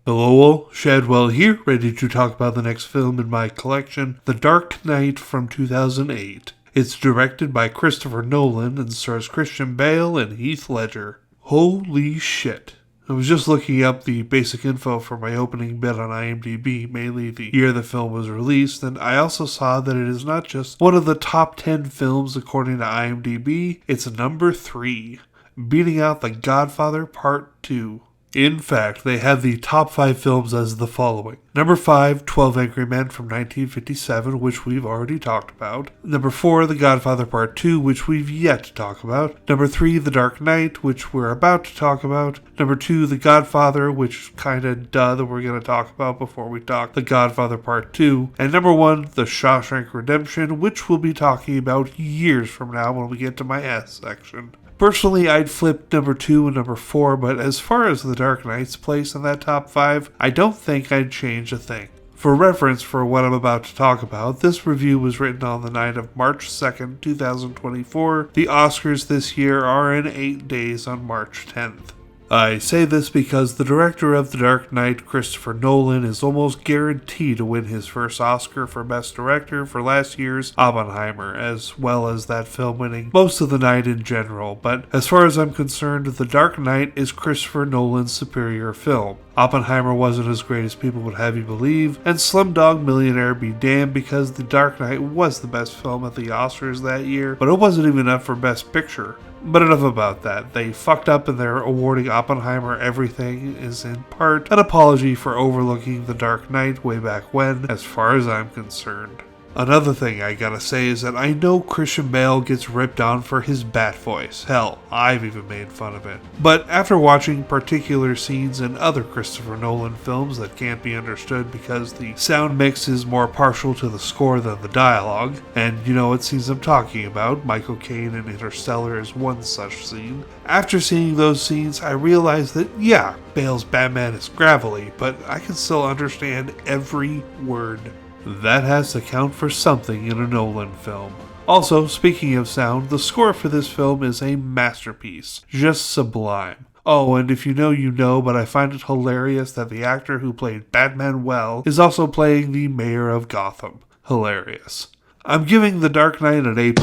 Hello all, Shadwell here, ready to talk about the next film in my collection, The Dark Knight from 2008. It's directed by Christopher Nolan and stars Christian Bale and Heath Ledger. Holy shit. I was just looking up the basic info for my opening bit on IMDb, mainly the year the film was released, and I also saw that it is not just one of the top 10 films according to IMDb, it's number 3, beating out The Godfather Part 2. In fact, they have the top 5 films as the following. Number 5, 12 Angry Men from 1957, which we've already talked about. Number 4, The Godfather Part 2, which we've yet to talk about. Number 3, The Dark Knight, which we're about to talk about. Number 2, The Godfather, which kinda that we're going to talk about before we talk The Godfather Part 2. And number 1, The Shawshank Redemption, which we'll be talking about years from now when we get to my S section. Personally, I'd flip number 2 and number 4, but as far as The Dark Knight's place in that top 5, I don't think I'd change a thing. For reference for what I'm about to talk about, this review was written on the night of March 2nd, 2024. The Oscars this year are in 8 days on March 10th. I say this because the director of The Dark Knight, Christopher Nolan, is almost guaranteed to win his first Oscar for Best Director for last year's Oppenheimer, as well as that film winning most of the night in general. But as far as I'm concerned, The Dark Knight is Christopher Nolan's superior film. Oppenheimer wasn't as great as people would have you believe, and Slumdog Millionaire be damned because The Dark Knight was the best film at the Oscars that year, but it wasn't even up for Best Picture. But enough about that. They fucked up and they're awarding Oppenheimer everything is in part an apology for overlooking The Dark Knight way back when, as far as I'm concerned. Another thing I gotta say is that I know Christian Bale gets ripped on for his bat voice. Hell, I've even made fun of it. But after watching particular scenes in other Christopher Nolan films that can't be understood because the sound mix is more partial to the score than the dialogue, and you know what scenes I'm talking about, Michael Caine in Interstellar is one such scene. After seeing those scenes, I realized that yeah, Bale's Batman is gravelly, but I can still understand every word. That has to count for something in a Nolan film. Also, speaking of sound, the score for this film is a masterpiece. Just sublime. Oh, and if you know, you know, but I find it hilarious that the actor who played Batman well is also playing the mayor of Gotham. Hilarious. I'm giving The Dark Knight an A+,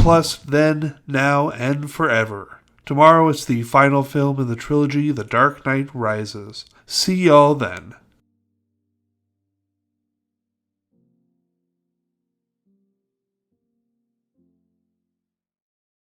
then, now, and forever. Tomorrow it's the final film in the trilogy, The Dark Knight Rises. See y'all then.